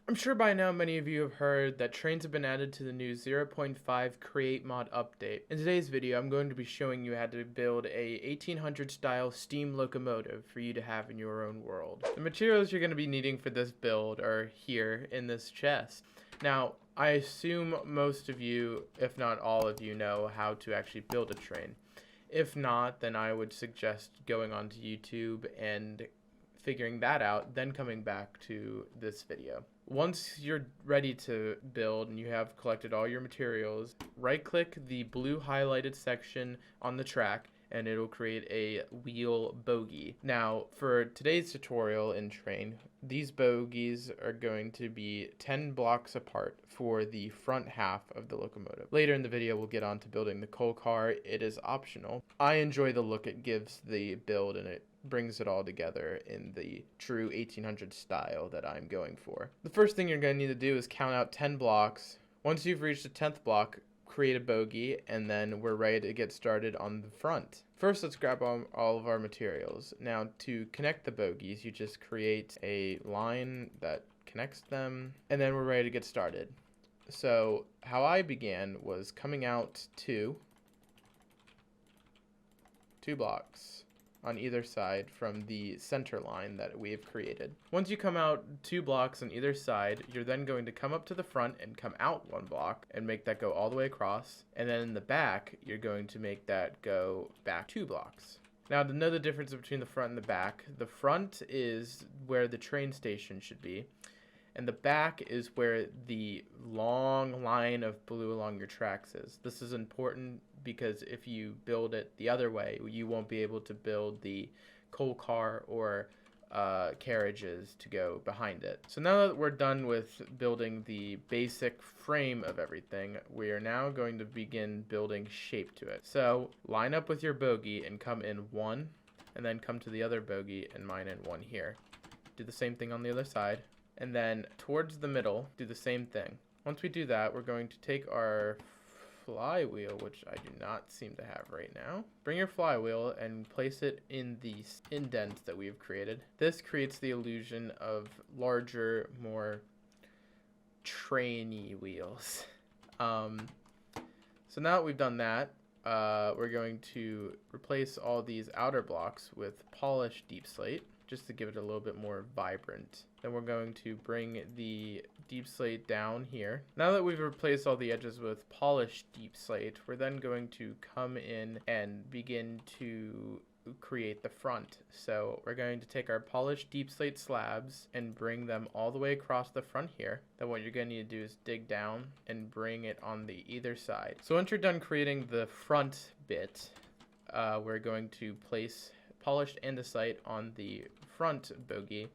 I'm sure by now many of you have heard that trains have been added to the new 0.5 Create Mod update. In today's video, I'm going to be showing you how to build a 1800 style steam locomotive for you to have in your own world. The materials you're going to be needing for this build are here in this chest. Now, I assume most of you, if not all of you, know how to actually build a train. If not, then I would suggest going onto YouTube and figuring that out, then coming back to this video. Once you're ready to build and you have collected all your materials, right-click the blue highlighted section on the track and it'll create a wheel bogie. Now, for today's tutorial in Train, these bogies are going to be 10 blocks apart for the front half of the locomotive. Later in the video, we'll get on to building the coal car. It is optional. I enjoy the look it gives the build, and it brings it all together in the true 1800 style that I'm going for. The first thing you're going to need to do is count out 10 blocks. Once you've reached the 10th block, create a bogie, and then we're ready to get started on the front. First, let's grab all of our materials. Now, to connect the bogies, you just create a line that connects them, and then we're ready to get started. So, how I began was coming out two blocks on either side from the center line that we have created. Once you come out 2 blocks on either side, you're then going to come up to the front and come out 1 block and make that go all the way across. And then in the back, you're going to make that go back 2 blocks. Now, to know the difference between the front and the front is where the train station should be, and the back is where the long line of blue along your tracks is. This is important because if you build it the other way, you won't be able to build the coal car or carriages to go behind it. So now that we're done with building the basic frame of everything, we are now going to begin building shape to it. So line up with your bogie and come in 1, and then come to the other bogie and mine in 1 here. Do the same thing on the other side. And then towards the middle, do the same thing. Once we do that, we're going to take our flywheel, which I do not seem to have right now. Bring your flywheel and place it in the indents that we have created. This creates the illusion of larger, more trainy wheels. So now that we've done that, we're going to replace all these outer blocks with polished deep slate, just to give it a little bit more vibrant. Then we're going to bring the deep slate down here. Now that we've replaced all the edges with polished deep slate, we're then going to come in and begin to create the front. So we're going to take our polished deep slate slabs and bring them all the way across the front here. Then what you're going to need to do is dig down and bring it on the either side. So once you're done creating the front bit, we're going to place polished andesite on the front bogie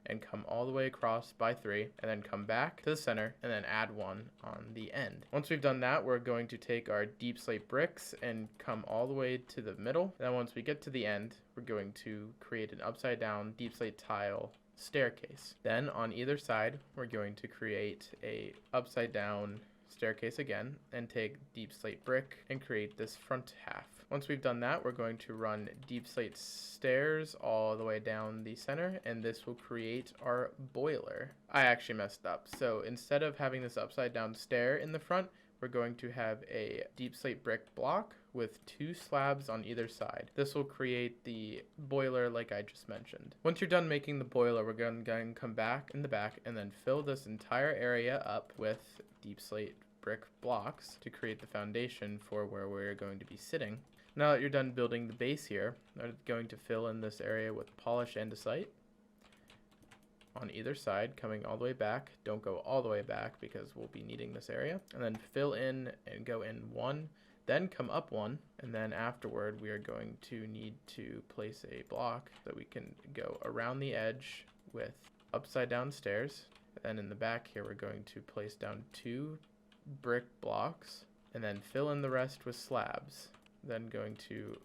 and come all the way across by 3, and then come back to the center and then add 1 on the end. Once we've done that, we're going to take our deep slate bricks and come all the way to the middle. And then once we get to the end, we're going to create an upside down deep slate tile staircase. Then on either side, we're going to create a upside down staircase again and take deep slate brick and create this front half. Once we've done that, we're going to run deep slate stairs all the way down the center, and this will create our boiler. I actually messed up. So instead of having this upside down stair in the front, we're going to have a deep slate brick block with 2 slabs on either side. This will create the boiler like I just mentioned. Once you're done making the boiler, we're going to come back in the back and then fill this entire area up with deep slate brick blocks to create the foundation for where we're going to be sitting. Now that you're done building the base here, I'm going to fill in this area with polished andesite on either side, coming all the way back. Don't go all the way back because we'll be needing this area. And then fill in and go in 1, then come up 1, and then afterward we are going to need to place a block that we can go around the edge with upside down stairs. Then in the back here we're going to place down 2 brick blocks and then fill in the rest with slabs. Then going to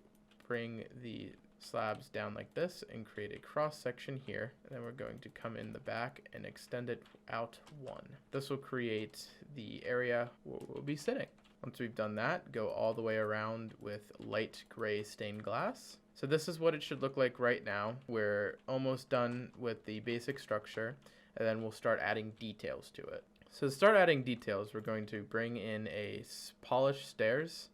bring the slabs down like this and create a cross section here, and then we're going to come in the back and extend it out 1. This will create the area where we'll be sitting. Once we've done that, go all the way around with light gray stained glass. So this is what it should look like right now. We're almost done with the basic structure. and then we'll start adding details to it. So to start adding details, we're going to bring in a polished stairs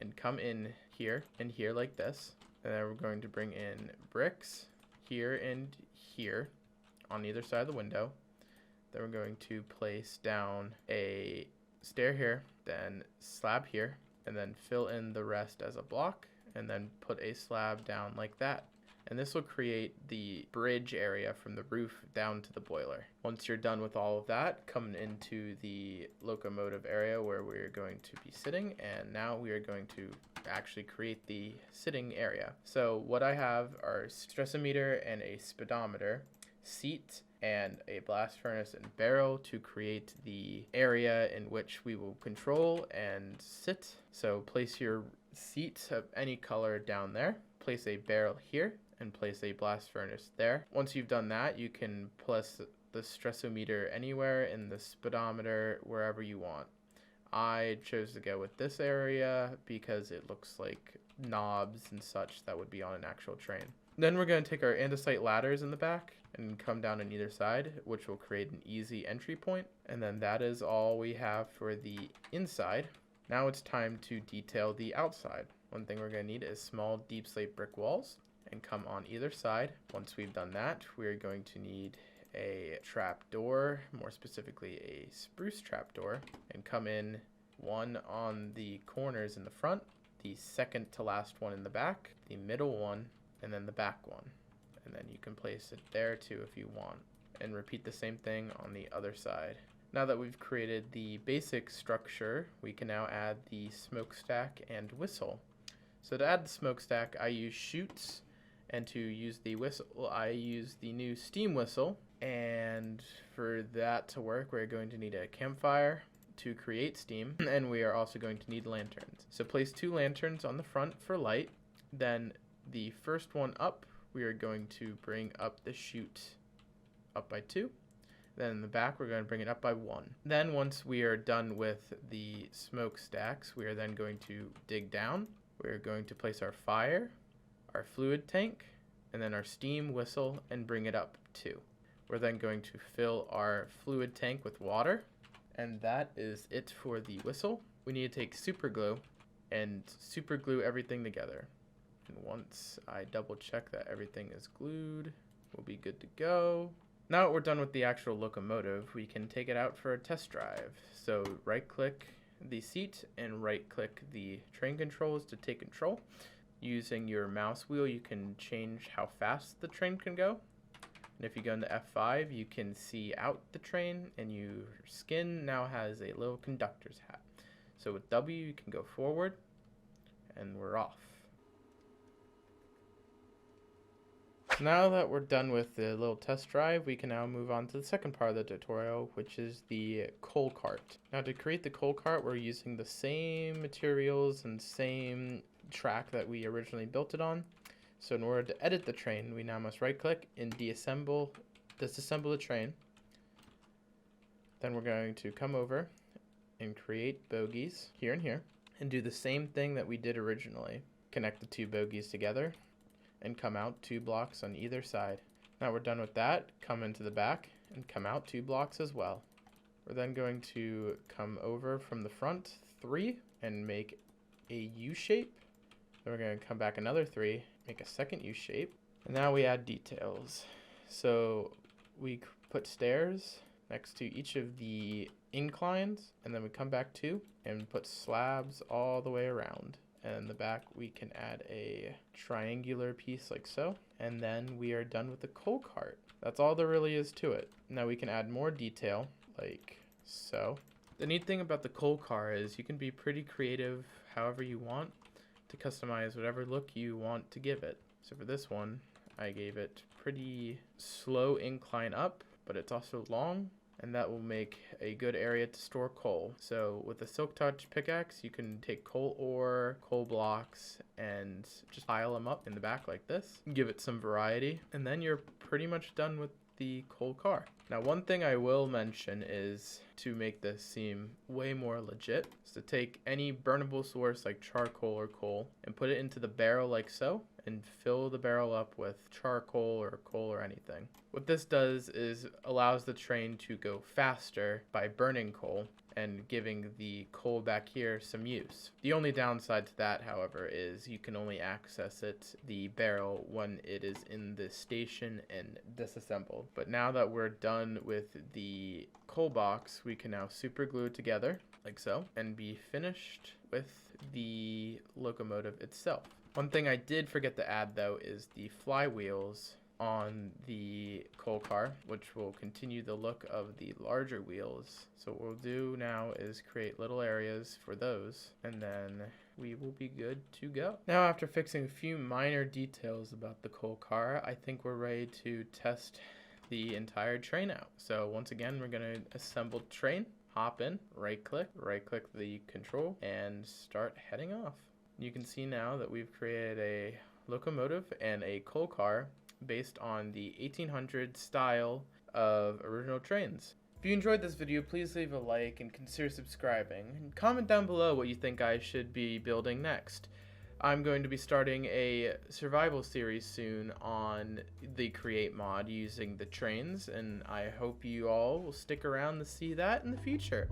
and come in here and here like this. And then we're going to bring in bricks here and here on either side of the window. Then we're going to place down a stair here, then slab here, and then fill in the rest as a block, and then put a slab down like that. And this will create the bridge area from the roof down to the boiler. Once you're done with all of that, come into the locomotive area where we're going to be sitting, and now we are going to actually create the sitting area. So what I have are stressometer and a speedometer, seat, and a blast furnace and barrel to create the area in which we will control and sit. So place your seat of any color down there, place a barrel here, and place a blast furnace there. Once you've done that, you can place the stressometer anywhere in the speedometer, wherever you want. I chose to go with this area because it looks like knobs and such that would be on an actual train. Then we're going to take our andesite ladders in the back and come down on either side, which will create an easy entry point. And then that is all we have for the inside. Now it's time to detail the outside. One thing we're going to need is small deep slate brick walls, and come on either side. Once we've done that, we're going to need a trap door, more specifically a spruce trap door, and come in one on the corners in the front, the second to last one in the back, the middle one, and then the back one. And then you can place it there too if you want, and repeat the same thing on the other side. Now that we've created the basic structure, we can now add the smokestack and whistle. So to add the smokestack, I use chutes, and to use the whistle, I use the new steam whistle. And for that to work, we're going to need a campfire to create steam, and we are also going to need lanterns. So place 2 lanterns on the front for light. Then the first one up, we are going to bring up the chute up by 2. Then in the back, we're going to bring it up by 1. Then once we are done with the smokestacks, we are then going to dig down. We're going to place our fire, our fluid tank, and then our steam whistle, and bring it up too. We're then going to fill our fluid tank with water, and that is it for the whistle. We need to take super glue and super glue everything together. And once I double check that everything is glued, we'll be good to go. Now that we're done with the actual locomotive, we can take it out for a test drive. So right click the seat and right click the train controls to take control. Using your mouse wheel, you can change how fast the train can go. And if you go into F5, you can see out the train, and your skin now has a little conductor's hat. So with W, you can go forward, and we're off. Now that we're done with the little test drive, we can now move on to the second part of the tutorial, which is the coal cart. Now to create the coal cart, we're using the same materials and same track that we originally built it on. So in order to edit the train, we now must right click and disassemble the train. Then we're going to come over and create bogies here and here, and do the same thing that we did originally. Connect the 2 bogies together and come out 2 blocks on either side. Now we're done with that, come into the back and come out 2 blocks as well. We're then going to come over from the front 3 and make a U shape. Then we're going to come back another 3, make a second U shape. And now we add details. So we put stairs next to each of the inclines, and then we come back 2 and put slabs all the way around. And in the back we can add a triangular piece like so. And then we are done with the coal cart. That's all there really is to it. Now we can add more detail like so. The neat thing about the coal car is you can be pretty creative however you want to customize whatever look you want to give it. So for this one, I gave it pretty slow incline up, but it's also long, and that will make a good area to store coal. So with a Silk Touch pickaxe, you can take coal ore, coal blocks, and just pile them up in the back like this. Give it some variety, and then you're pretty much done with the coal car. Now one thing I will mention is to make this seem way more legit is to take any burnable source like charcoal or coal and put it into the barrel like so, and fill the barrel up with charcoal or coal or anything. What this does is allows the train to go faster by burning coal and giving the coal back here some use. The only downside to that, however, is you can only access the barrel when it is in the station and disassembled. But now that we're done with the coal box, we can now super glue it together like so and be finished with the locomotive itself. One thing I did forget to add though is the flywheels on the coal car, which will continue the look of the larger wheels. So what we'll do now is create little areas for those, and then we will be good to go. Now, after fixing a few minor details about the coal car, I think we're ready to test the entire train out. So once again, we're going to assemble train, hop in, right click the control, and start heading off. You can see now that we've created a locomotive and a coal car based on the 1800 style of original trains. If you enjoyed this video, please leave a like and consider subscribing. And comment down below what you think I should be building next. I'm going to be starting a survival series soon on the Create mod using the trains, and I hope you all will stick around to see that in the future.